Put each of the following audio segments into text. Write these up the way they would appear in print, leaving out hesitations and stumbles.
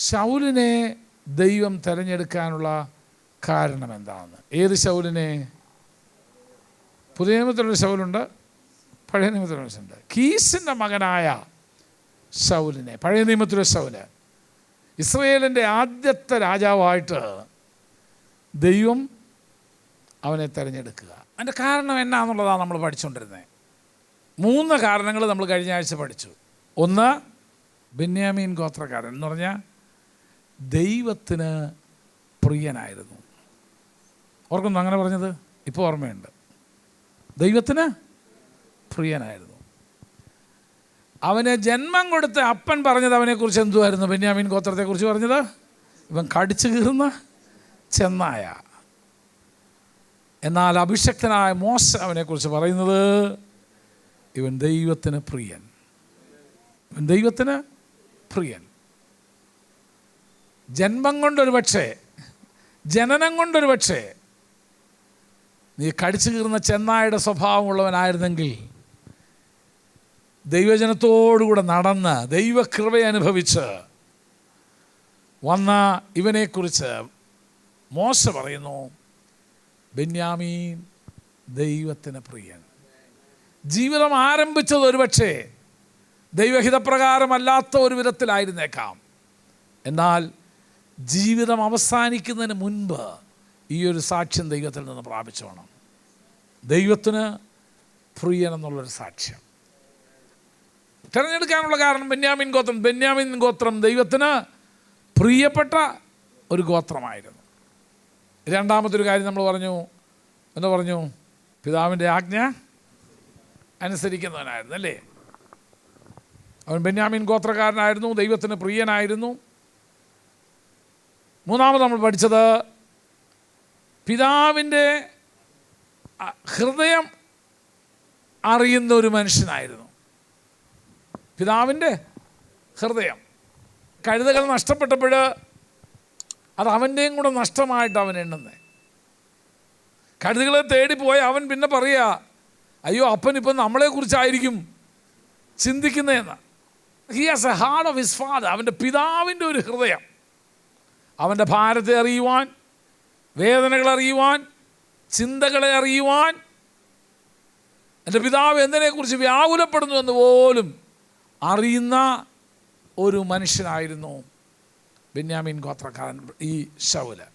ശൗലിനെ ദൈവം തിരഞ്ഞെടുക്കാനുള്ള കാരണം എന്താണെന്ന്. ഏത് ശൗലിനെ? പുതിയ നിയമത്തിലൊരു ശൗലുണ്ട്, പഴയ നിയമത്തിലൊരു ശൗലുണ്ട്. കീസിൻ്റെ മകനായ ശൗലിനെ, പഴയ നിയമത്തിലെ ശൗല്, ഇസ്രായേലിൻ്റെ ആദ്യത്തെ രാജാവായിട്ട് ദൈവം അവനെ തിരഞ്ഞെടുക്കുക. അതിൻ്റെ കാരണം എന്നാന്നുള്ളതാണ് നമ്മൾ പഠിച്ചുകൊണ്ടിരുന്നത്. 3 കാരണങ്ങൾ നമ്മൾ കഴിഞ്ഞ ആഴ്ച പഠിച്ചു. ഒന്ന്, ബെന്യാമീൻ ഗോത്രക്കാരൻ എന്ന് പറഞ്ഞാൽ ദൈവത്തിന് പ്രിയനായിരുന്നു. ഓർക്കുന്നു അങ്ങനെ പറഞ്ഞത്? ഇപ്പോൾ ഓർമ്മയുണ്ട്. ദൈവത്തിന് പ്രിയനായിരുന്നു. അവന് ജന്മം കൊടുത്ത അപ്പൻ പറഞ്ഞത് അവനെക്കുറിച്ച് എന്തുമായിരുന്നു? ബെന്യാമീൻ ഗോത്രത്തെക്കുറിച്ച് പറഞ്ഞത് ഇവൻ കടിച്ചു കീറുന്ന ചെന്നായ. എന്നാൽ അഭിഷക്തനായ മോശ അവനെക്കുറിച്ച് പറയുന്നത് ഇവൻ ദൈവത്തിന് പ്രിയൻ. ഇവൻ ദൈവത്തിന് പ്രിയൻ. ജന്മം കൊണ്ടൊരു പക്ഷേ, ജനനം കൊണ്ടൊരു പക്ഷേ നീ കടിച്ചു കീറുന്ന ചെന്നായുടെ സ്വഭാവമുള്ളവനായിരുന്നെങ്കിൽ ദൈവജനത്തോടുകൂടെ നടന്ന് ദൈവകൃപ അനുഭവിച്ച് വന്ന ഇവനെക്കുറിച്ച് മോശ പറയുന്നു ബെന്യാമീൻ ദൈവത്തിന് പ്രിയൻ. ജീവിതം ആരംഭിച്ചത് ഒരുപക്ഷേ ദൈവഹിതപ്രകാരമല്ലാത്ത ഒരു വിധത്തിലായിരുന്നേക്കാം. എന്നാൽ ജീവിതം അവസാനിക്കുന്നതിന് മുൻപ് ഈ ഒരു സാക്ഷ്യം ദൈവത്തിൽ നിന്ന് പ്രാപിച്ചോണം. ദൈവത്തിന് പ്രിയൻ എന്നുള്ളൊരു സാക്ഷ്യം തിരഞ്ഞെടുക്കാനുള്ള കാരണം ബെന്യാമീൻ ഗോത്രം. ബെന്യാമീൻ ഗോത്രം ദൈവത്തിന് പ്രിയപ്പെട്ട ഒരു ഗോത്രമായിരുന്നു. രണ്ടാമത്തൊരു കാര്യം നമ്മൾ പറഞ്ഞു, എന്താ പറഞ്ഞു? പിതാവിൻ്റെ ആജ്ഞ അനുസരിക്കുന്നവനായിരുന്നു, അല്ലേ? അവൻ ബെന്യാമീൻ ഗോത്രക്കാരനായിരുന്നു, ദൈവത്തിന് പ്രിയനായിരുന്നു. മൂന്നാമത് നമ്മൾ പഠിച്ചത് പിതാവിൻ്റെ ഹൃദയം അറിയുന്ന ഒരു മനുഷ്യനായിരുന്നു. പിതാവിൻ്റെ ഹൃദയം. കഴുതകൾ നഷ്ടപ്പെട്ടപ്പോൾ അത് അവൻ്റെയും കൂടെ നഷ്ടമായിട്ട് അവൻ എണ്ണുന്നത്. കഴുതകളെ തേടിപ്പോയ അവൻ പിന്നെ പറയുക, അയ്യോ അപ്പനിപ്പം നമ്മളെക്കുറിച്ചായിരിക്കും ചിന്തിക്കുന്നതെന്ന്. He has a heart of his father. അവൻ്റെ പിതാവിൻ്റെ ഒരു ഹൃദയം. അവൻ്റെ ഭാരത്തെ അറിയുവാൻ, വേദനകൾ അറിയുവാൻ, ചിന്തകളെ അറിയുവാൻ, എൻ്റെ പിതാവ് എന്തിനെക്കുറിച്ച് വ്യാകുലപ്പെടുന്നു എന്ന് പോലും അറിയുന്ന ഒരു മനുഷ്യനായിരുന്നു ബെന്യാമീൻ ഗോത്രക്കാരൻ ഈ ശൗല്.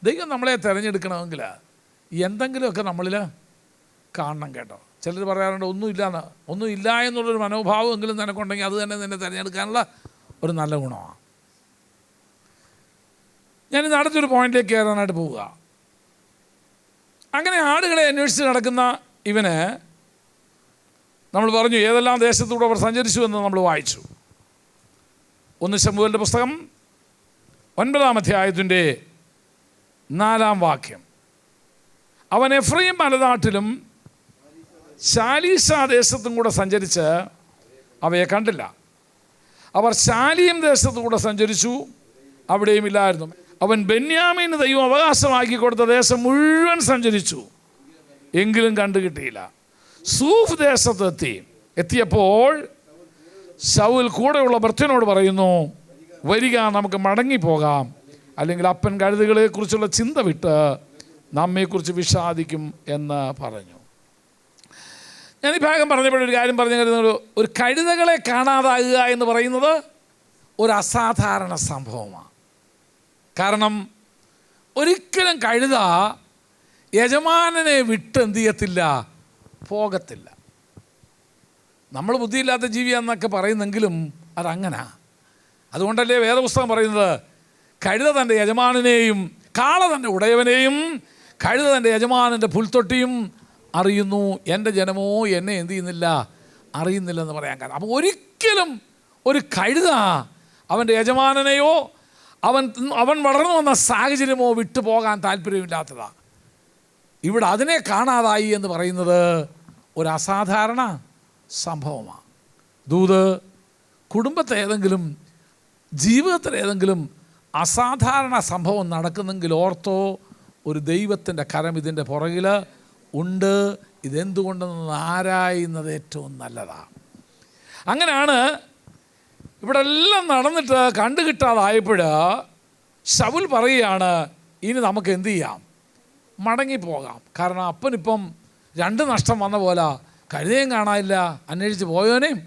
ദൈവം നമ്മളെ തിരഞ്ഞെടുക്കണമെങ്കിൽ എന്തെങ്കിലുമൊക്കെ നമ്മളിൽ കാണണം, കേട്ടോ. ചിലർ പറയാറുണ്ട് ഒന്നുമില്ല എന്നുള്ളൊരു മനോഭാവം എങ്കിലും നിനക്കുണ്ടെങ്കിൽ അത് തന്നെ നിന്നെ തിരഞ്ഞെടുക്കാനുള്ള ഒരു നല്ല ഗുണമാണ്. ഞാനിന്ന് അടുത്തൊരു പോയിന്റിലേക്ക് കയറാനായിട്ട് പോവുക. അങ്ങനെ ആടുകളെ അന്വേഷിച്ച് നടക്കുന്ന ഇവന് നമ്മൾ പറഞ്ഞു ഏതെല്ലാം ദേശത്തൂടെ അവർ സഞ്ചരിച്ചു എന്ന് നമ്മൾ വായിച്ചു. 1 ശമൂവേലിൻ്റെ പുസ്തകം 9-ാം അധ്യായത്തിൻ്റെ 4-ാം വാക്യം. അവൻ എഫ്രയീം മലനാട്ടിലും ശാലീശ ദേശത്തും കൂടെ സഞ്ചരിച്ച് അവയെ കണ്ടില്ല. അവർ ശാലീം ദേശത്തുകൂടെ സഞ്ചരിച്ചു, അവിടെയും ഇല്ലായിരുന്നു. അവൻ ബെന്യാമീന് ദൈവം അവകാശമാക്കി കൊടുത്ത ദേശം മുഴുവൻ സഞ്ചരിച്ചു, എങ്കിലും കണ്ടു കിട്ടിയില്ല. സൂഫ് ദേശത്ത് എത്തിയപ്പോൾ ശൗൽ കൂടെയുള്ള ഭൃത്യനോട് പറയുന്നു, വരിക, നമുക്ക് മടങ്ങിപ്പോകാം, അല്ലെങ്കിൽ അപ്പൻ കഴുതകളെക്കുറിച്ചുള്ള ചിന്ത വിട്ട് നമ്മെക്കുറിച്ച് വിഷാദിക്കും എന്ന് പറഞ്ഞു. ഞാൻ ഈ ഭാഗം പറഞ്ഞപ്പോഴൊരു കാര്യം പറഞ്ഞു. ഒരു കഴുതകളെ കാണാതാകുക എന്ന് പറയുന്നത് ഒരു അസാധാരണ സംഭവമാണ്. കാരണം ഒരിക്കലും കഴുത യജമാനനെ വിട്ട് എന്ത് ചെയ്യത്തില്ല, പോകത്തില്ല. നമ്മൾ ബുദ്ധിയില്ലാത്ത ജീവിയാന്നൊക്കെ പറയുന്നെങ്കിലും അതങ്ങനെ. അതുകൊണ്ടല്ലേ വേദപുസ്തകം പറയുന്നത് കഴുത തൻ്റെ യജമാനനെയും കാള തൻ്റെ ഉടയവനെയും കഴുത തൻ്റെ യജമാനൻ്റെ പുൽത്തൊട്ടിയും അറിയുന്നു, എൻ്റെ ജനമോ എന്നെ എന്ത് ചെയ്യുന്നില്ല, അറിയുന്നില്ലെന്ന് പറയാൻ കാരണം. അപ്പോൾ ഒരിക്കലും ഒരു കഴുത അവൻ്റെ യജമാനനെയോ അവൻ വളർന്നു വന്ന സാഹചര്യമോ വിട്ടു പോകാൻ താല്പര്യമില്ലാത്തതാണ്. ഇവിടെ അതിനെ കാണാതായി എന്ന് പറയുന്നത് ഒരു അസാധാരണ സംഭവമാണ്. ദൂത് കുടുംബത്തെ ഏതെങ്കിലും ജീവിതത്തിൽ ഏതെങ്കിലും അസാധാരണ സംഭവം നടക്കുന്നെങ്കിൽ ഓർത്തോ, ഒരു ദൈവത്തിൻ്റെ കരം ഇതിൻ്റെ പുറകിൽ ഉണ്ട്. ഇതെന്തുകൊണ്ടെന്ന് ആരായുന്നത് ഏറ്റവും നല്ലതാണ്. അങ്ങനെയാണ് ഇവിടെ എല്ലാം നടന്നിട്ട് കണ്ടു കിട്ടാതായപ്പോൾ ശൗൽ പറയുകയാണ്, ഇനി നമുക്ക് എന്തു ചെയ്യാം, മടങ്ങിപ്പോകാം. കാരണം അപ്പനിപ്പം 2 നഷ്ടം വന്ന പോലെ കഴുതയും കാണാനില്ല, അന്വേഷിച്ച് പോയവനെയും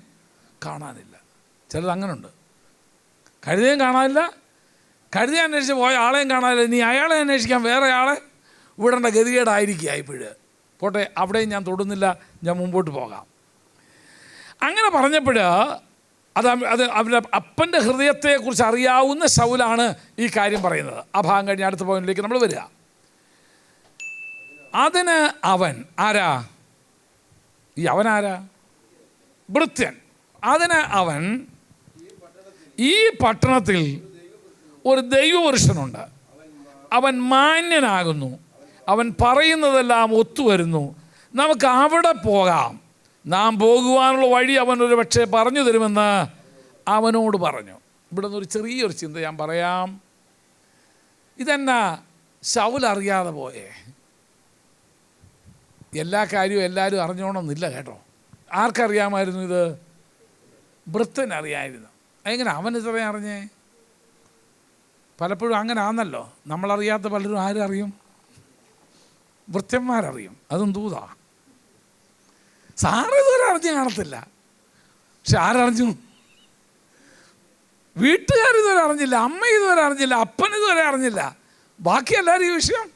കാണാനില്ല. ചിലത് അങ്ങനെയുണ്ട്, കഴുതയും കാണാനില്ല, കഴുതയെ അന്വേഷിച്ച് പോയ ആളെയും കാണാനില്ല, ഇനി അയാളെ അന്വേഷിക്കാൻ വേറെ ആളെ വിടേണ്ട ഗതികേടായിരിക്കുക ഇപ്പോഴ്. പോട്ടെ, അവിടെയും ഞാൻ തൊടുന്നില്ല, ഞാൻ മുമ്പോട്ട് പോകാം. അങ്ങനെ പറഞ്ഞപ്പോൾ അത് അവരുടെ അപ്പൻ്റെ ഹൃദയത്തെക്കുറിച്ച് അറിയാവുന്ന ശൗലാണ് ഈ കാര്യം പറയുന്നത്. ആ ഭാഗം കഴിഞ്ഞ് അടുത്ത പോയിന്റിലേക്ക് നമ്മൾ വരിക. അതിന് അവൻ ആരാ? ഈ അവനാരാ? ഭൃത്യൻ. അതിന് അവൻ, ഈ പട്ടണത്തിൽ ഒരു ദൈവപുരുഷനുണ്ട്, അവൻ മാന്യനാകുന്നു, അവൻ പറയുന്നതെല്ലാം ഒത്തുവരുന്നു, നമുക്ക് അവിടെ പോകാം, നാം പോകുവാനുള്ള വഴി അവൻ ഒരു പക്ഷേ പറഞ്ഞു തരുമെന്ന് അവനോട് പറഞ്ഞു. ഇവിടെ നിന്നൊരു ചെറിയൊരു ചിന്ത ഞാൻ പറയാം. ഇതെന്നാ ശൗൽ അറിയാതെ പോയേ? എല്ലാ കാര്യവും എല്ലാവരും അറിഞ്ഞോണമെന്നില്ല കേട്ടോ. ആർക്കറിയാമായിരുന്നു ഇത്? ഭൃത്യൻ അറിയായിരുന്നു. എങ്ങനെ അവൻ ഇത്രയും അറിഞ്ഞേ? പലപ്പോഴും അങ്ങനെ ആണല്ലോ, നമ്മളറിയാത്ത പലരും ആരും അറിയും? ഭൃത്യന്മാരറിയും. അതും ദൂതാ. സാറ് ഇതുവരെ അറിഞ്ഞ് കാണത്തില്ല, പക്ഷെ ആരറിഞ്ഞു? വീട്ടുകാരിതുവരെ അറിഞ്ഞില്ല, അമ്മ ഇതുവരെ അറിഞ്ഞില്ല, അപ്പൻ ഇതുവരെ അറിഞ്ഞില്ല. ബാക്കി എല്ലാവരും ഈ വിഷയം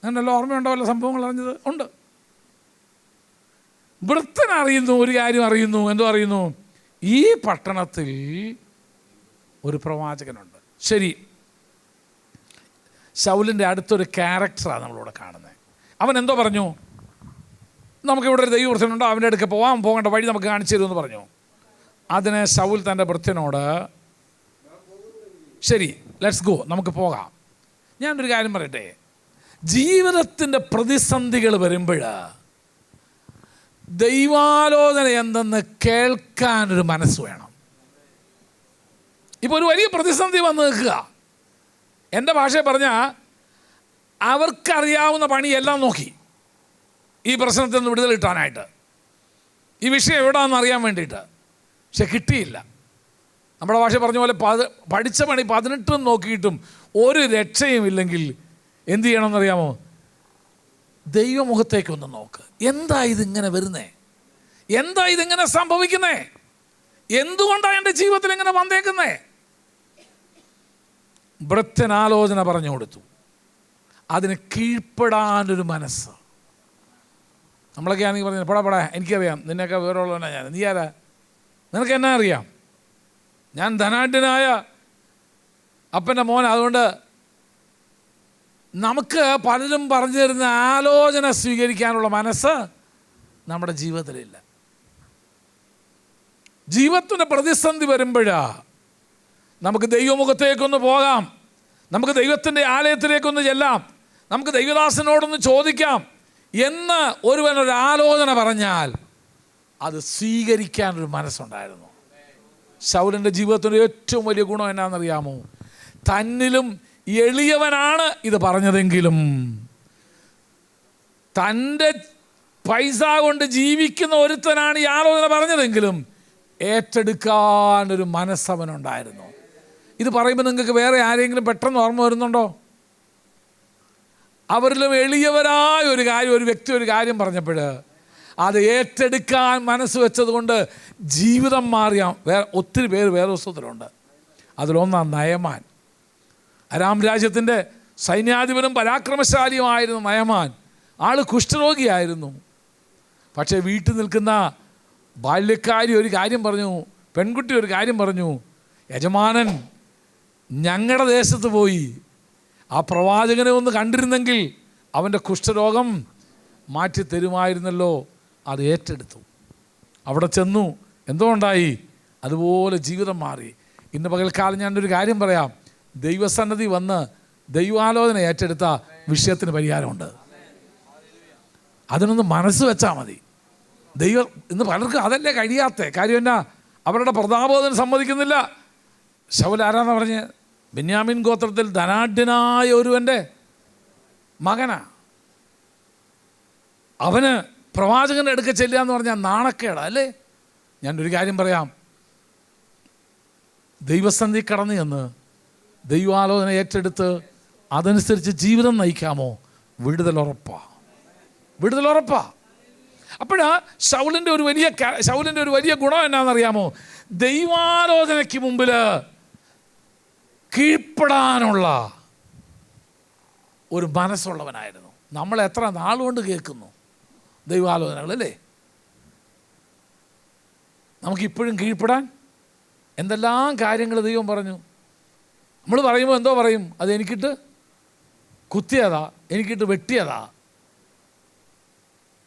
അങ്ങനെയല്ലോ. ഓർമ്മയുണ്ടാവല്ലോ സംഭവങ്ങൾ അറിഞ്ഞത്? ഉണ്ട്. ഭൃത്യൻ അറിയുന്നു, ഒരു കാര്യം അറിയുന്നു. എന്തോ അറിയുന്നു? ഈ പട്ടണത്തിൽ ഒരു പ്രവാചകനുണ്ട്. ശരി, ശൗലിൻ്റെ അടുത്തൊരു ക്യാരക്ടറാണ് നമ്മളിവിടെ കാണുന്നത്. അവൻ എന്തോ പറഞ്ഞു? നമുക്കിവിടെ ഒരു ദൈവവൃത്തനുണ്ടോ, അവൻ്റെ അടുക്ക് പോകേണ്ട വഴി നമുക്ക് കാണിച്ചു തരുമെന്ന് പറഞ്ഞു. അതിന് ശൗൽ തൻ്റെ ഭൃത്യനോട്, ശരി, ലെറ്റ്സ് ഗോ, നമുക്ക് പോകാം. ഞാനൊരു കാര്യം പറയട്ടെ, ജീവിതത്തിൻ്റെ പ്രതിസന്ധികൾ വരുമ്പോൾ ദൈവാലോചന എന്തെന്ന് കേൾക്കാനൊരു മനസ്സ് വേണം. ഇപ്പോൾ ഒരു വലിയ പ്രതിസന്ധി വന്ന് നിൽക്കുക, എൻ്റെ ഭാഷയിൽ പറഞ്ഞാൽ അവർക്കറിയാവുന്ന പണിയെല്ലാം നോക്കി ഈ പ്രശ്നത്തിൽ നിന്ന് വിടുതൽ കിട്ടാനായിട്ട്, ഈ വിഷയം എവിടെയാണെന്ന് അറിയാൻ വേണ്ടിയിട്ട്. പക്ഷെ കിട്ടിയില്ല. നമ്മുടെ ഭാഷ പറഞ്ഞ പോലെ പഠിച്ച പണി 18 നോക്കിയിട്ടും ഒരു രക്ഷയും ഇല്ലെങ്കിൽ എന്തു ചെയ്യണമെന്നറിയാമോ? ദൈവമുഖത്തേക്കൊന്ന് നോക്ക്. എന്താ ഇതിങ്ങനെ വരുന്നേ? എന്താ ഇതിങ്ങനെ സംഭവിക്കുന്നേ? എന്തുകൊണ്ടാണ് എൻ്റെ ജീവിതത്തിൽ ഇങ്ങനെ വന്നേക്കുന്നേ? ഭൃത്യൻ ആലോചന പറഞ്ഞു കൊടുത്തു. അതിന് കീഴ്പ്പെടാനൊരു മനസ്സ്. നമ്മളൊക്കെ ആണെങ്കിൽ പറഞ്ഞു, പടാ എനിക്കറിയാം, നിന്നെയൊക്കെ വിവരമുള്ളവനാ ഞാൻ, നീ ആരാ, നിനക്ക് എന്നാ അറിയാം, ഞാൻ ധനാഢ്യനായ അപ്പൻ്റെ മോൻ, അതുകൊണ്ട് നമുക്ക് പലരും പറഞ്ഞു തരുന്ന ആലോചന സ്വീകരിക്കാനുള്ള മനസ്സ് നമ്മുടെ ജീവിതത്തിലില്ല. ജീവിതത്തിൻ്റെ പ്രതിസന്ധി വരുമ്പോഴാ നമുക്ക് ദൈവമുഖത്തേക്കൊന്ന് പോകാം, നമുക്ക് ദൈവത്തിൻ്റെ ആലയത്തിലേക്കൊന്ന് ചെല്ലാം, നമുക്ക് ദൈവദാസനോടൊന്ന് ചോദിക്കാം എന്ന് ഒരുവനൊരാലോചന പറഞ്ഞാൽ അത് സ്വീകരിക്കാനൊരു മനസ്സുണ്ടായിരുന്നു. ശൗലിൻ്റെ ജീവിതത്തിൻ്റെ ഏറ്റവും വലിയ ഗുണം എന്നാണെന്നറിയാമോ? തന്നിലും എളിയവനാണ് ഇത് പറഞ്ഞതെങ്കിലും, തൻ്റെ പൈസ കൊണ്ട് ജീവിക്കുന്ന ഒരുത്തനാണ് ഈ ആലോചന പറഞ്ഞതെങ്കിലും ഏറ്റെടുക്കാനൊരു മനസ്സവനുണ്ടായിരുന്നു. ഇത് പറയുമ്പോൾ നിങ്ങൾക്ക് വേറെ ആരെങ്കിലും പെട്ടെന്ന് ഓർമ്മ വരുന്നുണ്ടോ? അവരിലും എളിയവരായ ഒരു വ്യക്തി ഒരു കാര്യം പറഞ്ഞപ്പോൾ അത് ഏറ്റെടുക്കാൻ മനസ്സ് വെച്ചത് കൊണ്ട് ജീവിതം മാറിയ ഒത്തിരി പേര് വേദപുസ്തകത്തിലുണ്ട്. അതിലൊന്നാം നയമാൻ. അരാം രാജ്യത്തിൻ്റെ സൈന്യാധിപനും പരാക്രമശാലിയുമായിരുന്നു നയമാൻ. ആൾ കുഷ്ഠരോഗിയായിരുന്നു. പക്ഷേ വീട്ടിൽ നിൽക്കുന്ന ബാല്യക്കാരി ഒരു കാര്യം പറഞ്ഞു, പെൺകുട്ടി ഒരു കാര്യം പറഞ്ഞു, യജമാനൻ ഞങ്ങളുടെ ദേശത്ത് പോയി ആ പ്രവാചകനെ ഒന്ന് കണ്ടിരുന്നെങ്കിൽ അവൻ്റെ കുഷ്ഠരോഗം മാറ്റി തരുമായിരുന്നല്ലോ. അത് ഏറ്റെടുത്തു. അവിടെ ചെന്നു, എന്തുകൊണ്ടായി? അതുപോലെ ജീവിതം മാറി. ഇന്ന് പകൽക്കാലം ഞാനൊരു കാര്യം പറയാം, ദൈവസന്നിധി വന്ന് ദൈവാലോചന ഏറ്റെടുത്ത വിഷയത്തിന് പരിഹാരമുണ്ട്. അതിനൊന്ന് മനസ്സ് വെച്ചാൽ മതി. ദൈവം ഇന്ന് പലർക്കും അതല്ലേ കഴിയാത്ത കാര്യം. എന്നാ? അവരുടെ പ്രതാപോധന സമ്മതിക്കുന്നില്ല. ശൗൽ ആരാന്ന് പറഞ്ഞ്? ബെന്യാമിൻ ഗോത്രത്തിൽ ധനാഢ്യനായ ഒരുവൻ്റെ മകനാ. അവന് പ്രവാചകൻ്റെ അടുക്ക ചെല്ലുക എന്ന് പറഞ്ഞാൽ നാണക്കേടാ അല്ലേ? ഞാനൊരു കാര്യം പറയാം, ദൈവസന്ധി കടന്നു ചെന്ന് ദൈവാലോചന ഏറ്റെടുത്ത് അതനുസരിച്ച് ജീവിതം നയിക്കാമോ? വിടുതൽ ഉറപ്പാ. അപ്പോഴാ ശൗലിൻ്റെ ഒരു വലിയ ഗുണം എന്നാണെന്നറിയാമോ? ദൈവാലോചനയ്ക്ക് മുമ്പിൽ കീഴ്പ്പെടാനുള്ള ഒരു മനസ്സുള്ളവനായിരുന്നു. നമ്മൾ എത്ര നാളുകൊണ്ട് കേൾക്കുന്നു ദൈവാലോചനകൾ, അല്ലേ? നമുക്കിപ്പോഴും കീഴ്പ്പെടാൻ എന്തെല്ലാം കാര്യങ്ങൾ ദൈവം പറഞ്ഞു. നമ്മൾ പറയുമ്പോൾ എന്തോ പറയും, അത് എനിക്കിട്ട് കുത്തിയതാ, എനിക്കിട്ട് വെട്ടിയതാ.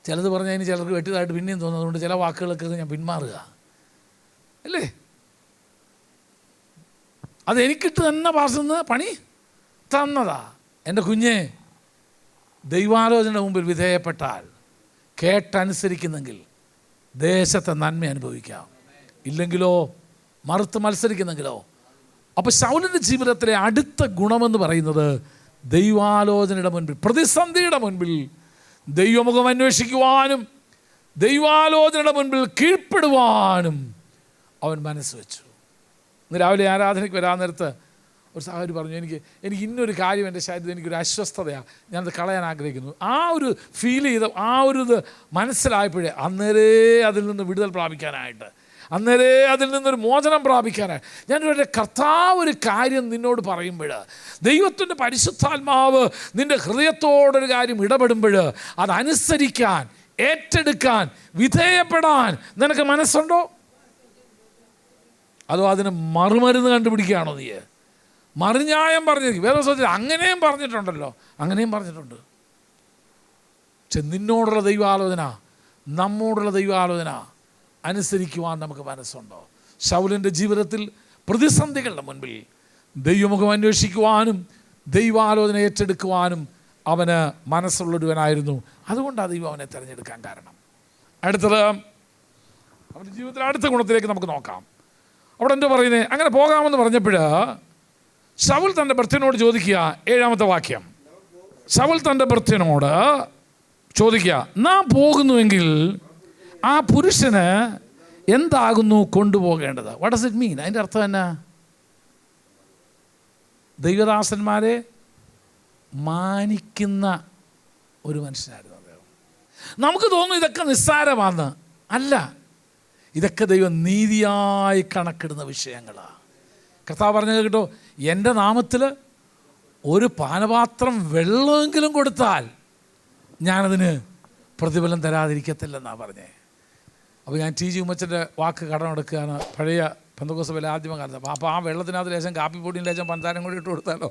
ചിലത് പറഞ്ഞതിന് ചിലർക്ക് വെട്ടിയതായിട്ട് പിന്നെയും തോന്നുന്നതുകൊണ്ട് ചില വാക്കുകളൊക്കെ ഞാൻ പിന്മാറുക, അല്ലേ? അത് എനിക്കിട്ട് തന്നെ പാസുന്ന പണി തന്നതാ. എൻ്റെ കുഞ്ഞെ, ദൈവാലോചന മുമ്പിൽ വിധേയപ്പെട്ടാൽ, കേട്ടനുസരിക്കുന്നെങ്കിൽ ദേശത്തെ നന്മ അനുഭവിക്കാം. ഇല്ലെങ്കിലോ, മറുത്ത് മത്സരിക്കുന്നെങ്കിലോ. അപ്പോൾ ശൗലിൻ്റെ ജീവിതത്തിലെ അടുത്ത ഗുണമെന്ന് പറയുന്നത് ദൈവാലോചനയുടെ മുൻപിൽ, പ്രതിസന്ധിയുടെ മുൻപിൽ ദൈവമുഖം അന്വേഷിക്കുവാനും ദൈവാലോചനയുടെ മുൻപിൽ കീഴ്പ്പെടുവാനും അവൻ മനസ്സ് വെച്ചു. ഇന്ന് രാവിലെ ആരാധനയ്ക്ക് വരാൻ നേരത്ത് ഒരു സഹോദരി പറഞ്ഞു, എനിക്ക് ഇന്നൊരു കാര്യം എൻ്റെ ശരീരത്തിൽ എനിക്കൊരു അസ്വസ്ഥതയാണ്, ഞാനത് കളയാൻ ആഗ്രഹിക്കുന്നു. ആ ഒരു ഫീൽ ചെയ്ത് ആ ഒരു ഇത് മനസ്സിലായപ്പോഴേ അന്നേരേ അതിൽ നിന്ന് വിടുതൽ പ്രാപിക്കാനായിട്ട്, അന്നേരേ അതിൽ നിന്നൊരു മോചനം പ്രാപിക്കാനായി ഞാനൊരു കർത്താവ് ഒരു കാര്യം നിന്നോട് പറയുമ്പോൾ, ദൈവത്തിൻ്റെ പരിശുദ്ധാത്മാവ് നിൻ്റെ ഹൃദയത്തോടൊരു കാര്യം ഇടപെടുമ്പോൾ അതനുസരിക്കാൻ, ഏറ്റെടുക്കാൻ, വിധേയപ്പെടാൻ നിനക്ക് മനസ്സുണ്ടോ? അതോ അതിന് മറുമരുന്ന് കണ്ടുപിടിക്കുകയാണോ നീ? മറുന്യായം പറഞ്ഞിരിക്കും. വേറെ ദിവസത്തിൽ അങ്ങനെയും പറഞ്ഞിട്ടുണ്ടല്ലോ, അങ്ങനെയും പറഞ്ഞിട്ടുണ്ട്. പക്ഷെ നിന്നോടുള്ള ദൈവാലോചന, നമ്മോടുള്ള ദൈവാലോചന അനുസരിക്കുവാൻ നമുക്ക് മനസ്സുണ്ടോ? ശൗലിൻ്റെ ജീവിതത്തിൽ പ്രതിസന്ധികളുടെ മുൻപിൽ ദൈവമുഖം അന്വേഷിക്കുവാനും ദൈവാലോചന ഏറ്റെടുക്കുവാനും അവന് മനസ്സുള്ളൊരുവനായിരുന്നു. അതുകൊണ്ടാണ് ദൈവം അവനെ തിരഞ്ഞെടുക്കാൻ കാരണം. അടുത്തത് അവൻ്റെ ജീവിതത്തിലെ അടുത്ത ഗുണത്തിലേക്ക് നമുക്ക് നോക്കാം. അവിടെ എന്താ പറയുന്നത്? അങ്ങനെ പോകാമെന്ന് പറഞ്ഞപ്പോൾ ശൗൽ തൻ്റെ ഭൃത്യനോട് ചോദിക്കുക, 7-ാമത്തെ വാക്യം. ശൗൽ തൻ്റെ ഭൃത്യനോട് ചോദിക്കുക, നാം പോകുന്നുവെങ്കിൽ ആ പുരുഷന് എന്താകുന്നു കൊണ്ടുപോകേണ്ടത്? What does it mean? അതിൻ്റെ അർത്ഥം എന്നാ? ദൈവദാസന്മാരെ മാനിക്കുന്ന ഒരു മനുഷ്യനായിരുന്നു അദ്ദേഹം. നമുക്ക് തോന്നുന്നു ഇതൊക്കെ നിസ്സാരമാണെന്ന്. അല്ല, ഇതൊക്കെ ദൈവം നീതിയായി കണക്കിടുന്ന വിഷയങ്ങളാണ്. കർത്താവ് പറഞ്ഞത് കേട്ടോ, എൻ്റെ നാമത്തിൽ ഒരു പാനപാത്രം വെള്ളമെങ്കിലും കൊടുത്താൽ ഞാനതിന് പ്രതിഫലം തരാതിരിക്കത്തില്ലെന്നാണ് പറഞ്ഞേ. അപ്പോൾ ഞാൻ ടി ജി ഉമ്മച്ചൻ്റെ വാക്ക് കടമെടുക്കുകയാണ്. പഴയ പെന്തക്കോസ്തയിലെ ആദ്യമകാലത്ത്. അപ്പോൾ ആ വെള്ളത്തിനകത്ത് ലേശം കാപ്പിപ്പൊടിയും ലേശം പഞ്ചാരം കൂടി ഇട്ട് കൊടുത്താലോ?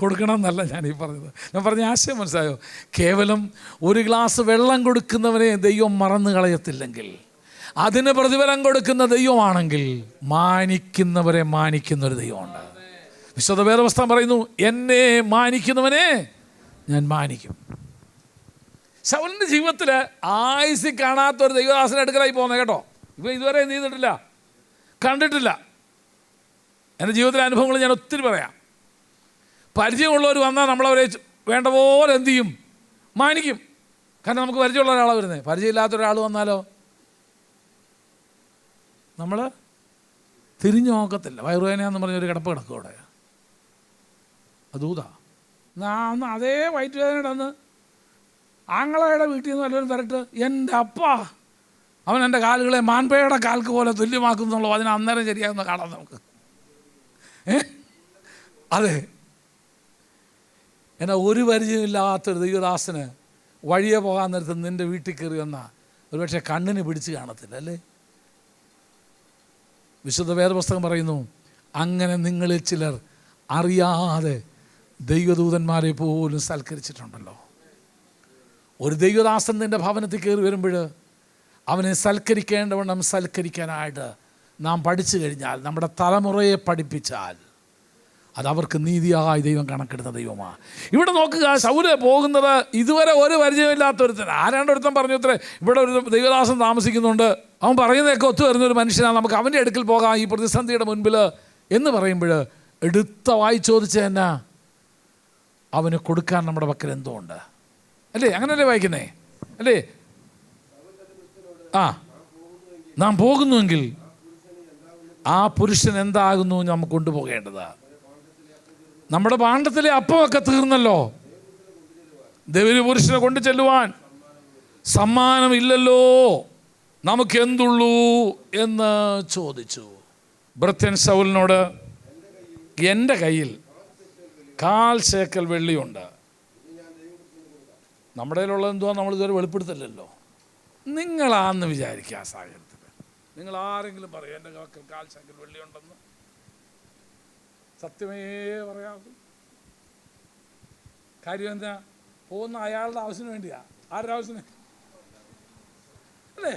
കൊടുക്കണം എന്നല്ല ഞാനീ പറഞ്ഞത്. ഞാൻ പറഞ്ഞ ആശയം മനസ്സിലായോ? കേവലം ഒരു ഗ്ലാസ് വെള്ളം കൊടുക്കുന്നവനെ ദൈവം മറന്നു കളയത്തില്ലെങ്കിൽ, അതിന് പ്രതിഫലം കൊടുക്കുന്ന ദൈവമാണെങ്കിൽ മാനിക്കുന്നവരെ മാനിക്കുന്നൊരു ദൈവമുണ്ട്. വിശുദ്ധ വേദപുസ്തകം പറയുന്നു, എന്നെ മാനിക്കുന്നവനെ ഞാൻ മാനിക്കും. ശൗലിൻ്റെ ജീവിതത്തിൽ ആയുസ്സിൽ കാണാത്തൊരു ദൈവദാസനെ അടുക്കലായി പോകുന്നത് കേട്ടോ. ഇപ്പം ഇതുവരെ എന്ത് ചെയ്തിട്ടില്ല, കണ്ടിട്ടില്ല. എൻ്റെ ജീവിതത്തിലെ അനുഭവങ്ങൾ ഞാൻ ഒത്തിരി പറയാം. പരിചയമുള്ളവർ വന്നാൽ നമ്മളവരെ വേണ്ട പോലെ എന്ത് ചെയ്യും? മാനിക്കും. കാരണം നമുക്ക് പരിചയമുള്ള ഒരാളാണ് വരുന്നത്. പരിചയമില്ലാത്തൊരാൾ വന്നാലോ നമ്മൾ തിരിഞ്ഞു നോക്കത്തില്ല. വയറുവേദനയാന്ന് പറഞ്ഞൊരു കിടപ്പ് കിടക്കും അവിടെ. അതൂതാ അന്ന് അതേ വയറ്റുവേദനയുടെ അന്ന് ആങ്ങളയുടെ വീട്ടിൽ നിന്ന് വല്ലവരും തരട്ട്, എൻ്റെ അപ്പ അവൻ എൻ്റെ കാലുകളെ മാൻപേയുടെ കാൽക്ക് പോലെ തുല്യമാക്കുന്നുള്ളൂ. അതിന് അന്നേരം ശരിയാകുന്ന കാണാം നമുക്ക്. അതെ, എന്നാൽ ഒരു പരിചയമില്ലാത്തൊരു ദൈവദാസന് വഴിയെ പോകാൻ നേരത്ത് നിൻ്റെ വീട്ടിൽ കയറി വന്നാൽ ഒരുപക്ഷെ കണ്ണിന് പിടിച്ച് കാണത്തില്ല, അല്ലേ? വിശുദ്ധ വേദപുസ്തകം പറയുന്നു, അങ്ങനെ നിങ്ങളിൽ ചിലർ അറിയാതെ ദൈവദൂതന്മാരെ പോലും സൽക്കരിച്ചിട്ടുണ്ടല്ലോ. ഒരു ദൈവദാസൻ നിൻ്റെ ഭവനത്തിൽ കയറി വരുമ്പോൾ അവനെ സൽക്കരിക്കേണ്ടവണ്ണം സൽക്കരിക്കാനായിട്ട് നാം പഠിച്ചു കഴിഞ്ഞാൽ, നമ്മുടെ തലമുറയെ പഠിപ്പിച്ചാൽ, അതവർക്ക് നീതിയായി ദൈവം കണക്കെടുത്ത ദൈവമാണ്. ഇവിടെ നോക്കുക, ശൗല് പോകുന്നത് ഇതുവരെ ഒരു പരിചയമില്ലാത്തൊരുത്തൻ. ആരാണ്ടൊരുത്തൻ പറഞ്ഞു അത്രേ, ഇവിടെ ഒരു ദൈവദാസൻ താമസിക്കുന്നുണ്ട്, അവൻ പറയുന്നതൊക്കെ ഒത്തു വരുന്നൊരു മനുഷ്യനാണ്, നമുക്ക് അവൻ്റെ അടുക്കൽ പോകാം ഈ പ്രതിസന്ധിയുടെ മുൻപിൽ എന്ന് പറയുമ്പോൾ എടുത്ത വായി ചോദിച്ച എന്നാ അവന് കൊടുക്കാൻ നമ്മുടെ പക്കൽ എന്തോ ഉണ്ട്, അല്ലേ? അങ്ങനല്ലേ വായിക്കുന്നേ, അല്ലേ? നാം പോകുന്നുവെങ്കിൽ ആ പുരുഷൻ എന്താകുന്നു നമുക്ക് കൊണ്ടുപോകേണ്ടത്? നമ്മുടെ ഭാണ്ഡത്തിലെ അപ്പമൊക്കെ തീർന്നല്ലോ. ദൈവപുരുഷനെ കൊണ്ടു ചെല്ലുവാൻ സമ്മാനമില്ലല്ലോ, നമുക്ക് എന്തുള്ളൂ എന്ന് ചോദിച്ചു. ഭൃത്യൻ ശൗലിനോട്, എൻ്റെ കയ്യിൽ 1/4 ശേക്കൽ വെള്ളിയുണ്ട്. നമ്മുടെ കയ്യിലുള്ളത് എന്തുവാ നമ്മൾ ഇതുവരെ വെളിപ്പെടുത്തില്ലല്ലോ. നിങ്ങളാന്ന് വിചാരിക്കുക, ആ സാഹചര്യത്തിൽ നിങ്ങൾ ആരെങ്കിലും പറയും എൻ്റെ കയ്യിൽ 1/4 ശേക്കൽ വെള്ളിയുണ്ടെന്ന്? സത്യമേ പറയാവൂ. കാര്യം എന്താ? പോകുന്ന അയാളുടെ ആവശ്യത്തിന് വേണ്ടിയാ. ആരുടെ ആവശ്യത്തിന്? അല്ലേ?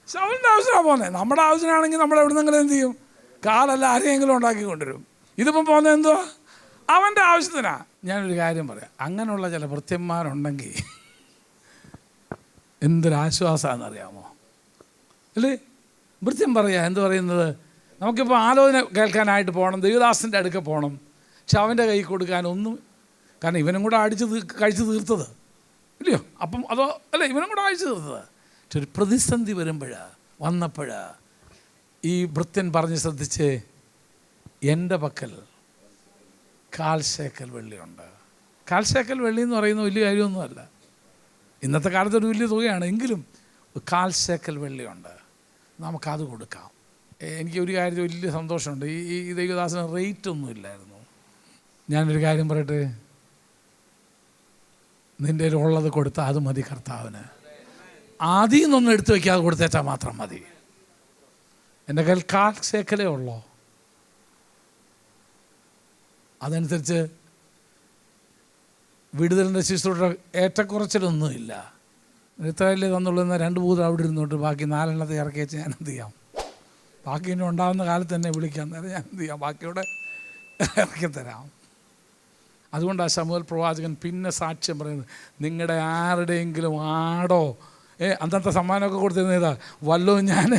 ശൗലിൻ്റെ ആവശ്യമാണ് പോകുന്നത്. നമ്മുടെ ആവശ്യമാണെങ്കിൽ നമ്മൾ എവിടെ നിന്നെങ്കിലും എന്ത് ചെയ്യും? കാലല്ല ആരെയെങ്കിലും ഉണ്ടാക്കി കൊണ്ടുവരും. ഇതിപ്പം പോകുന്നത് എന്തുവാ? അവൻ്റെ ആവശ്യത്തിനാ. ഞാനൊരു കാര്യം പറയാം, അങ്ങനെയുള്ള ചില ഭൃത്യന്മാരുണ്ടെങ്കിൽ എന്തൊരാശ്വാസമാണെന്നറിയാമോ? അല്ലേ? ഭൃത്യം പറയാ എന്ത് പറയുന്നത്? നമുക്കിപ്പോൾ ആലോചന കേൾക്കാനായിട്ട് പോകണം, ദൈവദാസൻ്റെ അടുക്ക പോകണം, പക്ഷെ അവൻ്റെ കൈ കൊടുക്കാനൊന്നും, കാരണം ഇവനും കൂടെ കഴിച്ച് തീർത്തത് ഇല്ലയോ? അപ്പം അതോ അല്ലേ, ഇവനും കൂടെ കഴിച്ച് തീർത്തത്. പക്ഷെ ഒരു പ്രതിസന്ധി വന്നപ്പോൾ ഈ ഭൃത്യൻ പറഞ്ഞ് ശ്രദ്ധിച്ച്, എൻ്റെ പക്കൽ 1/4 ശേക്കൽ വെള്ളിയുണ്ട്. 1/4 ശേക്കൽ വെള്ളി എന്ന് പറയുന്നത് വലിയ കാര്യമൊന്നുമല്ല, ഇന്നത്തെ കാലത്ത് ഒരു വലിയ തുകയാണ്. എങ്കിലും 1/4 ശേക്കൽ വെള്ളിയുണ്ട്, നമുക്കത് കൊടുക്കാം. എനിക്ക് ഒരു കാര്യത്തിൽ വലിയ സന്തോഷമുണ്ട്. ഈ ദൈവദാസന് റേറ്റ് ഒന്നും ഇല്ലായിരുന്നു. ഞാനൊരു കാര്യം പറയട്ടെ, നിൻ്റെ ഉള്ളത് കൊടുത്താൽ അത് മതി കർത്താവിന്. ആദ്യം നിന്നൊന്നും എടുത്തു വയ്ക്കാതെ കൊടുത്തേച്ചാൽ മാത്രം മതി. എൻ്റെ കയ്യിൽ 1/4 ശേക്കലേ ഉള്ളൂ. അതനുസരിച്ച് വിടുതലിൻ്റെ ശുശ്രൂഷ ഏറ്റക്കുറച്ചിലൊന്നുമില്ല. ഇത്രയല്ലേ തന്നുള്ളൂ എന്നാൽ 2 പൂതം അവിടെ ഇരുന്നോട്ട് ബാക്കി 4 എണ്ണത്തെ ഇറക്കി വെച്ച് ഞാൻ എന്ത് ചെയ്യാം? ബാക്കി ഇനി ഉണ്ടാകുന്ന കാലത്ത് തന്നെ വിളിക്കാൻ നേരം ഞാൻ എന്ത് ചെയ്യാം? ബാക്കിയോടെ ഇറക്കിത്തരാം. അതുകൊണ്ടാണ് ശമൂവേൽ പ്രവാചകൻ പിന്നെ സാക്ഷ്യം പറയുന്നത്, നിങ്ങളുടെ ആരുടെയെങ്കിലും ആടോ അന്നത്തെ സമ്മാനമൊക്കെ കൊടുത്തിരുന്ന ഏതാ വല്ലതും ഞാൻ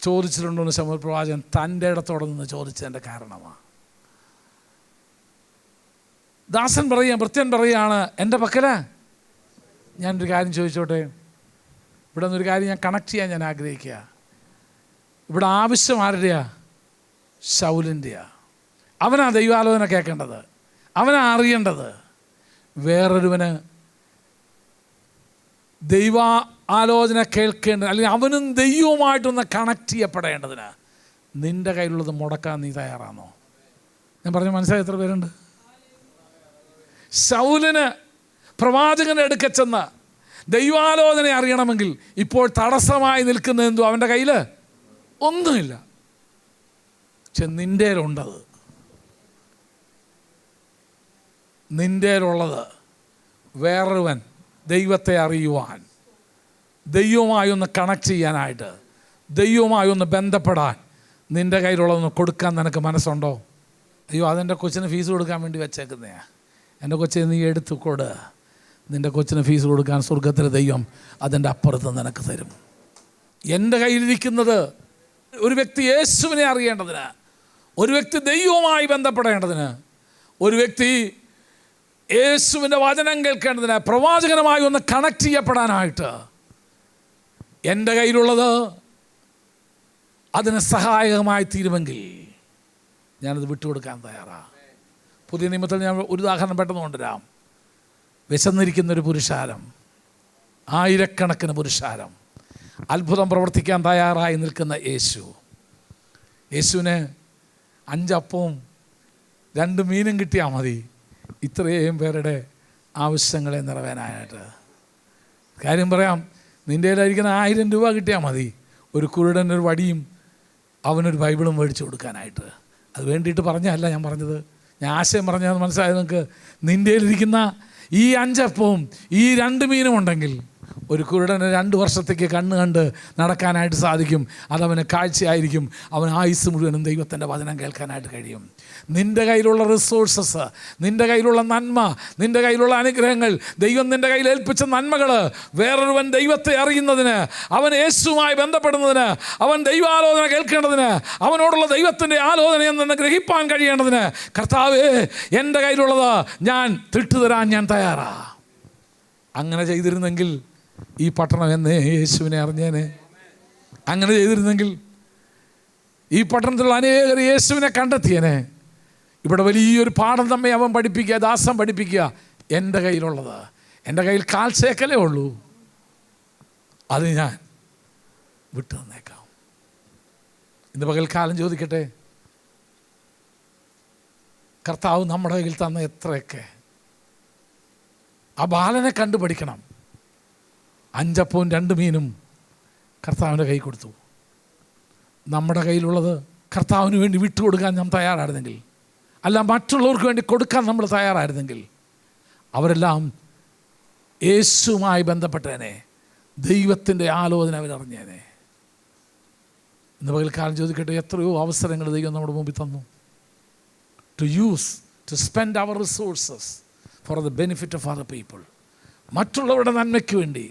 ചോദിച്ചിട്ടുണ്ടോ എന്ന് ശമൂവേൽ പ്രവാചകൻ തൻ്റെ ഇടത്തോടെ നിന്ന് ചോദിച്ചതിൻ്റെ കാരണമാണ്. ദാസൻ പറയുക, ഭൃത്യൻ പറയുകയാണ്, എൻ്റെ പക്കല ഞാനൊരു കാര്യം ചോദിച്ചോട്ടെ. ഇവിടെ നിന്നൊരു കാര്യം ഞാൻ കണക്ട് ചെയ്യാൻ ഞാൻ ആഗ്രഹിക്കുക. ഇവിടെ ആവശ്യം ആരുടെയാ? ശൗലിൻ്റെയാ. അവനാ ദൈവാലോചന കേൾക്കേണ്ടത്, അവനാ അറിയേണ്ടത്. വേറൊരുവന് ദൈവ ആലോചന കേൾക്കേണ്ടത്, അല്ലെങ്കിൽ അവനും ദൈവവുമായിട്ടൊന്ന് കണക്ട് ചെയ്യപ്പെടേണ്ടതിന് നിൻ്റെ കയ്യിലുള്ളത് മുടക്കാൻ നീ തയ്യാറാണോ? ഞാൻ പറഞ്ഞ മനസ്സിലായി? എത്ര പേരുണ്ട്? ശൗലിന് പ്രവാചകൻ്റെ അടുക്ക ചെന്ന് ദൈവാലോചന അറിയണമെങ്കിൽ ഇപ്പോൾ തടസ്സമായി നിൽക്കുന്ന എന്തോ അവൻ്റെ കയ്യിൽ ഒന്നുമില്ല. പക്ഷെ നിൻ്റേലുണ്ടത്, നിൻ്റേലുള്ളത് വേറൊരുവൻ ദൈവത്തെ അറിയുവാൻ, ദൈവവുമായി ഒന്ന് കണക്ട് ചെയ്യാനായിട്ട്, ദൈവവുമായി ഒന്ന് ബന്ധപ്പെടാൻ നിൻ്റെ കയ്യിലുള്ളതൊന്ന് കൊടുക്കാൻ നിനക്ക് മനസ്സുണ്ടോ? അയ്യോ അതെൻ്റെ കൊച്ചിന് ഫീസ് കൊടുക്കാൻ വേണ്ടി വെച്ചേക്കുന്നതാ, എൻ്റെ കൊച്ചിനെ നീ എടുത്തു കൊട്. നിൻ്റെ കൊച്ചിന് ഫീസ് കൊടുക്കാൻ സ്വർഗത്തിലെ ദൈവം അതിൻ്റെ അപ്പുറത്ത് നിനക്ക് തരും. എൻ്റെ കയ്യിലിരിക്കുന്നത് ഒരു വ്യക്തി യേശുവിനെ അറിയേണ്ടതിന്, ഒരു വ്യക്തി ദൈവവുമായി ബന്ധപ്പെടേണ്ടതിന്, ഒരു വ്യക്തി യേശുവിൻ്റെ വചനം കേൾക്കേണ്ടതിന്, പ്രവാചകനുമായി ഒന്ന് കണക്ട് ചെയ്യപ്പെടാനായിട്ട് എൻ്റെ കയ്യിലുള്ളത് അതിന് സഹായകമായി തീരുമെങ്കിൽ ഞാനത് വിട്ടുകൊടുക്കാൻ തയ്യാറാണ്. പുതിയ നിയമത്തിൽ ഞാൻ ഒരു ഉദാഹരണം പെട്ടെന്ന് കൊണ്ടുവരാം. വിശന്നിരിക്കുന്നൊരു പുരുഷാരം, ആയിരക്കണക്കിന് പുരുഷാരം, അത്ഭുതം പ്രവർത്തിക്കാൻ തയ്യാറായി നിൽക്കുന്ന യേശുവിന് 5 അപ്പവും 2 മീനും കിട്ടിയാൽ മതി ഇത്രയും പേരുടെ ആവശ്യങ്ങളെ നിറവേനായിട്ട്. കാര്യം പറയാം, നിൻ്റെ കയ്യിലിരിക്കുന്ന 1000 രൂപ കിട്ടിയാൽ മതി ഒരു കുരുടനൊരു വടിയും അവനൊരു ബൈബിളും മേടിച്ചു കൊടുക്കാനായിട്ട്. അത് വേണ്ടിയിട്ട് പറഞ്ഞല്ല ഞാൻ പറഞ്ഞത്, ഞാൻ ആശയം പറഞ്ഞത് മനസ്സിലായത് നിങ്ങൾക്ക്? നിൻ്റെ കയ്യിലിരിക്കുന്ന ഈ 5 അപ്പവും ഈ 2 മീനും ഉണ്ടെങ്കിൽ ഒരു കുരുടന് 2 വർഷത്തേക്ക് കണ്ട് നടക്കാനായിട്ട് സാധിക്കും. അതവന് കാഴ്ചയായിരിക്കും. അവൻ ആയുസ് മുഴുവനും ദൈവത്തിൻ്റെ വചനം കേൾക്കാനായിട്ട് കഴിയും. നിൻ്റെ കയ്യിലുള്ള റിസോഴ്സസ്, നിൻ്റെ കയ്യിലുള്ള നന്മ, നിൻ്റെ കയ്യിലുള്ള അനുഗ്രഹങ്ങൾ, ദൈവം നിൻ്റെ കയ്യിൽ ഏൽപ്പിച്ച നന്മകൾ വേറൊരുവൻ ദൈവത്തെ അറിയുന്നതിന്, അവൻ യേശുവുമായി ബന്ധപ്പെടുന്നതിന്, അവൻ ദൈവാലോചന കേൾക്കേണ്ടതിന്, അവനോടുള്ള ദൈവത്തിൻ്റെ ആലോചനയെന്ന് ഗ്രഹിപ്പാൻ കഴിയേണ്ടതിന്, കർത്താവേ എൻ്റെ കയ്യിലുള്ളത് ഞാൻ തിട്ടുതരാൻ ഞാൻ തയ്യാറാ. അങ്ങനെ ചെയ്തിരുന്നെങ്കിൽ ഈ പട്ടണം എന്നേ യേശുവിനെ അറിഞ്ഞേനെ. അങ്ങനെ ചെയ്തിരുന്നെങ്കിൽ ഈ പട്ടണത്തിലുള്ള അനേകർ യേശുവിനെ കണ്ടെത്തിയനെ. ഇവിടെ വലിയൊരു പാഠം നമ്മെ അവൻ പഠിപ്പിക്കുക, ദാസൻ പഠിപ്പിക്കുക. എൻ്റെ കയ്യിലുള്ളത്, എൻ്റെ കയ്യിൽ കാൽശേക്കലേ ഉള്ളൂ, അത് ഞാൻ വിട്ടു തന്നേക്കാം. ഇന്ന് പകൽക്കാലം ചോദിക്കട്ടെ, കർത്താവ് നമ്മുടെ കയ്യിൽ തന്ന എത്രയൊക്കെ. ആ ബാലനെ കണ്ടുപഠിക്കണം. 5 അപ്പവും 2 മീനും കർത്താവിൻ്റെ കൈ കൊടുത്തു. നമ്മുടെ കയ്യിലുള്ളത് കർത്താവിന് വേണ്ടി വിട്ടുകൊടുക്കാൻ നാം തയ്യാറായിരുന്നെങ്കിൽ, അല്ല മറ്റുള്ളവർക്ക് വേണ്ടി കൊടുക്കാൻ നമ്മൾ തയ്യാറായിരുന്നെങ്കിൽ, അവരെല്ലാം യേശുവുമായി ബന്ധപ്പെട്ടേനെ, ദൈവത്തിൻ്റെ ആലോചന അവരറിഞ്ഞേനെ. ഇന്ന് പകൽക്കാലം ചോദിക്കട്ടെ, എത്രയോ അവസരങ്ങൾ ദൈവം നമ്മുടെ മുമ്പിൽ തന്നു. To use, to spend our resources for the benefit of other people. മറ്റുള്ളവരുടെ നന്മയ്ക്ക് വേണ്ടി,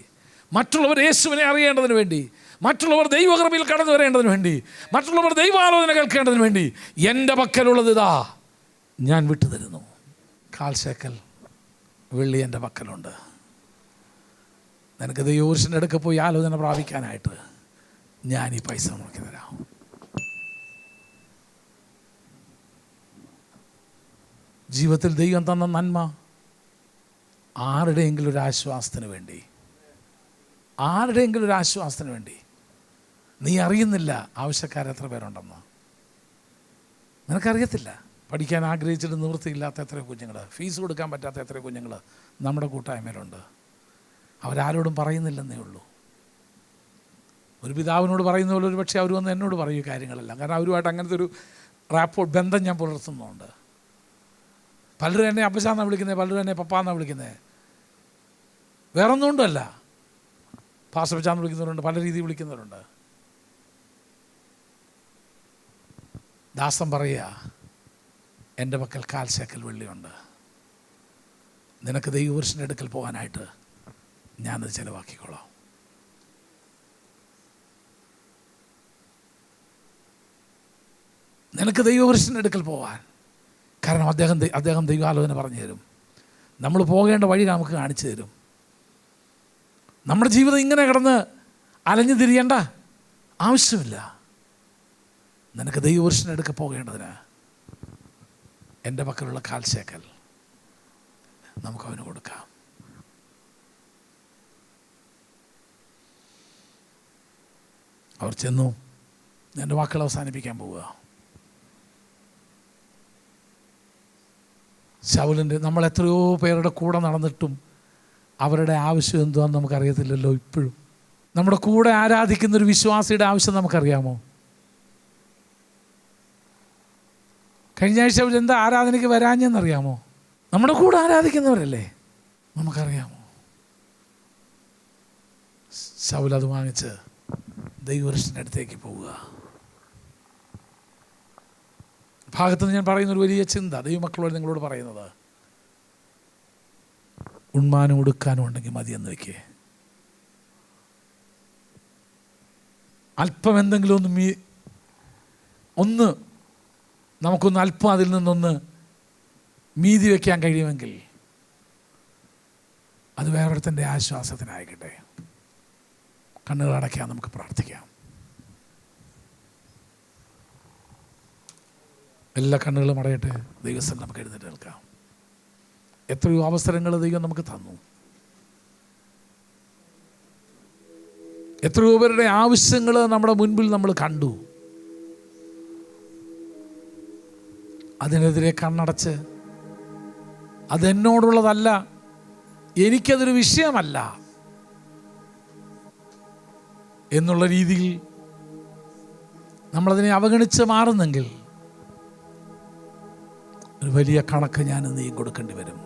മറ്റുള്ളവർ യേശുവിനെ അറിയേണ്ടതിന് വേണ്ടി, മറ്റുള്ളവർ ദൈവകൃപയിൽ കടന്നു വരേണ്ടതിന് വേണ്ടി, മറ്റുള്ളവർ ദൈവാലോചന കേൾക്കേണ്ടതിന് വേണ്ടി എൻ്റെ പക്കലുള്ളത് ഇതാ ഞാൻ വിട്ടുതരുന്നു. കാൽശേക്കൽ വെള്ളി എൻ്റെ പക്കലുണ്ട്. നിനക്ക് ദൈവപുരുഷൻ്റെ അടുക്ക പോയി ആലോചന പ്രാപിക്കാനായിട്ട് ഞാൻ ഈ പൈസ നോക്കി തരാം. ജീവിതത്തിൽ ദൈവം തന്ന നന്മ ആരുടെയെങ്കിലും ഒരു ആശ്വാസത്തിന് വേണ്ടി, ആരുടെയെങ്കിലും ഒരു ആശ്വാസത്തിന് വേണ്ടി. നീ അറിയുന്നില്ല ആവശ്യക്കാരെത്ര പേരുണ്ടെന്ന്. നിനക്കറിയത്തില്ല. പഠിക്കാൻ ആഗ്രഹിച്ചിട്ട് നിവൃത്തിയില്ലാത്ത എത്രയോ കുഞ്ഞുങ്ങൾ, ഫീസ് കൊടുക്കാൻ പറ്റാത്ത എത്രയോ കുഞ്ഞുങ്ങൾ നമ്മുടെ കൂട്ടായ്മയിലുണ്ട്. അവരാരോടും പറയുന്നില്ലെന്നേ ഉള്ളൂ. ഒരു പിതാവിനോട് പറയുന്ന പോലെ ഒരു പക്ഷേ അവർ വന്ന് എന്നോട് പറയൂ കാര്യങ്ങളെല്ലാം. കാരണം അവരുമായിട്ട് അങ്ങനത്തെ ഒരു റാപ്പോർട്ട് ബന്ധം ഞാൻ പുലർത്തുന്നുണ്ട്. പലരും എന്നെ അപ്പച്ചാന്നാണ് വിളിക്കുന്നത്, പലരും എന്നെ പപ്പാന്നാണ് വിളിക്കുന്നത്. വേറൊന്നും കൊണ്ടല്ല. പാസ്റ്റപ്പച്ചാന്ന് വിളിക്കുന്നവരുണ്ട്, പല രീതിയിൽ വിളിക്കുന്നവരുണ്ട്. ദാസൻ പറയുക, എൻ്റെ പക്കൽ കാൽശേക്കൽ വെള്ളിയുണ്ട്, നിനക്ക് ദൈവപുരുഷൻ്റെ അടുക്കൽ പോകാനായിട്ട് ഞാനത് ചിലവാക്കിക്കോളാം. നിനക്ക് ദൈവപുരുഷൻ്റെ അടുക്കൽ പോകാൻ. കാരണം അദ്ദേഹം ദൈവാലോചന പറഞ്ഞു തരും. നമ്മൾ പോകേണ്ട വഴി നമുക്ക് കാണിച്ചു തരും. നമ്മുടെ ജീവിതം ഇങ്ങനെ കിടന്ന് അലഞ്ഞു തിരിയേണ്ട ആവശ്യമില്ല. നിനക്ക് ദൈവപുരുഷൻ്റെ അടുക്കൽ പോകേണ്ടതിന് എൻ്റെ പക്കലുള്ള കാൽശേക്കൽ നമുക്കവന് കൊടുക്കാം. അവർ ചെന്നു. എൻ്റെ വാക്കുകൾ അവസാനിപ്പിക്കാൻ പോവുക. ശൗലിൻ്റെ, നമ്മൾ എത്രയോ പേരുടെ കൂടെ നടന്നിട്ടും അവരുടെ ആവശ്യം എന്തുവാന്ന് നമുക്കറിയത്തില്ലല്ലോ. ഇപ്പോഴും നമ്മുടെ കൂടെ ആരാധിക്കുന്നൊരു വിശ്വാസിയുടെ ആവശ്യം നമുക്കറിയാമോ? കഴിഞ്ഞ ആഴ്ച അവരെന്താ ആരാധനയ്ക്ക് വരാഞ്ഞെന്നറിയാമോ? നമ്മുടെ കൂടെ ആരാധിക്കുന്നവരല്ലേ, നമുക്കറിയാമോ? ശൗൽ അത് വാങ്ങിച്ച് ദൈവപുരുഷൻ്റെ അടുത്തേക്ക് പോവുക. ഭാഗത്തുനിന്ന് ഞാൻ പറയുന്നൊരു വലിയ ചിന്ത ദൈവമക്കളോട് നിങ്ങളോട് പറയുന്നത്, ഉണ്മാനും ഉടുക്കാനും ഉണ്ടെങ്കിൽ മതിയെന്ന് വയ്ക്കേ. അല്പം എന്തെങ്കിലും ഒന്ന് നമുക്കൊന്ന് അല്പം അതിൽ നിന്നൊന്ന് മീതി വയ്ക്കാൻ കഴിയുമെങ്കിൽ അത് വേറൊരുത്തൻ്റെ ആശ്വാസത്തിനായിക്കട്ടെ. കണ്ണുകൾ അടയ്ക്കാം, നമുക്ക് പ്രാർത്ഥിക്കാം. എല്ലാ കണ്ണുകളും അടയട്ടെ. ദൈവസ്ഥലം നമുക്ക് എഴുന്നേറ്റ് നിൽക്കാം. എത്രയോ അവസരങ്ങൾ ദൈവം നമുക്ക് തന്നു. എത്രയോ പേരുടെ ആവശ്യങ്ങൾ നമ്മുടെ മുൻപിൽ നമ്മൾ കണ്ടു. അതിനെതിരെ കണ്ണടച്ച് അതെന്നോടുള്ളതല്ല, എനിക്കതൊരു വിഷയമല്ല എന്നുള്ള രീതിയിൽ നമ്മളതിനെ അവഗണിച്ച് മാറുന്നെങ്കിൽ ഒരു വലിയ കണക്ക് ഞാൻ നീ കൊടുക്കേണ്ടി വരും.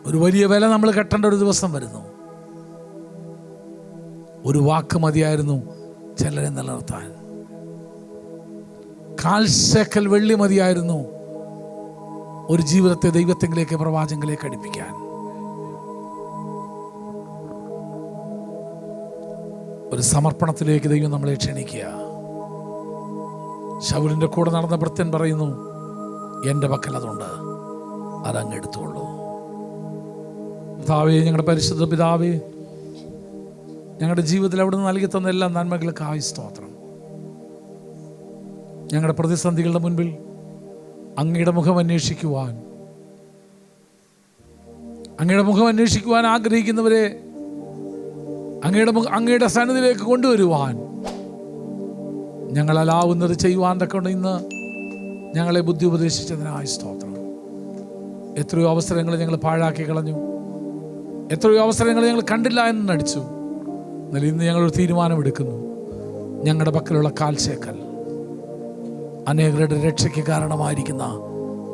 ഒരു വലിയ വില നമ്മൾ കെട്ടേണ്ട ഒരു ദിവസം വരുന്നു. ഒരു വാക്ക് മതിയായിരുന്നു ചിലരെ നിലനിർത്താൻ. കാൽശേക്കൽ വെള്ളി മതിയായിരുന്നു ഒരു ജീവിതത്തെ ദൈവത്തിലേക്ക്, പ്രവാചകനിലേക്ക് അടുപ്പിക്കാൻ. ഒരു സമർപ്പണത്തിലേക്ക് ദൈവം നമ്മളെ ക്ഷണിക്കുക. ശൗലിൻ്റെ കൂടെ നടന്ന ഭൃത്യൻ പറയുന്നു, എൻ്റെ പക്കൽ അതുണ്ട്, അതങ്ങ് എടുത്തോളൂ. പിതാവേ, ഞങ്ങളുടെ പരിശുദ്ധ പിതാവേ, ഞങ്ങളുടെ ജീവിതത്തിൽ അവിടുന്ന് നൽകി തന്ന എല്ലാ നന്മകൾക്കായി സ്തോത്രം. ഞങ്ങളുടെ പ്രതിസന്ധികളുടെ മുൻപിൽ അങ്ങയുടെ മുഖം അന്വേഷിക്കുവാൻ, അങ്ങയുടെ മുഖം അന്വേഷിക്കുവാൻ ആഗ്രഹിക്കുന്നവരെ അങ്ങയുടെ സന്നിധിയിലേക്ക് കൊണ്ടുവരുവാൻ ഞങ്ങളാവുന്നത് ചെയ്യുവാൻ തക്കൊണ്ട് ഇന്ന് ഞങ്ങളെ ബുദ്ധി ഉപദേശിച്ചതിനായി സ്തോത്രം. എത്രയോ അവസരങ്ങൾ ഞങ്ങൾ പാഴാക്കി കളഞ്ഞു, എത്രയോ അവസരങ്ങൾ ഞങ്ങൾ കണ്ടില്ല എന്ന് നടിച്ചു. എന്നാൽ ഇന്ന് ഞങ്ങളൊരു തീരുമാനമെടുക്കുന്നു. ഞങ്ങളുടെ പക്കലുള്ള കാൽച്ചേക്കൽ അനേകരുടെ രക്ഷയ്ക്ക് കാരണമായിരിക്കുന്ന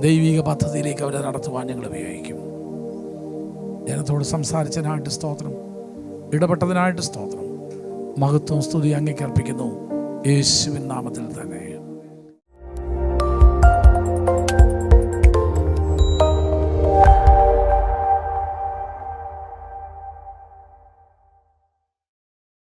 ദൈവിക പദ്ധതിയിലേക്ക് അവരെ നടത്തുവാൻ ഞങ്ങൾ ഉപയോഗിക്കും. ജനത്തോട് സംസാരിച്ചതിനായിട്ട് സ്തോത്രം, ഇടപെട്ടതിനായിട്ട് സ്തോത്രം. മഹത്വം സ്തുതി അങ്ങേക്ക് അർപ്പിക്കുന്നു, യേശുവിൻ നാമത്തിൽ തന്നെ.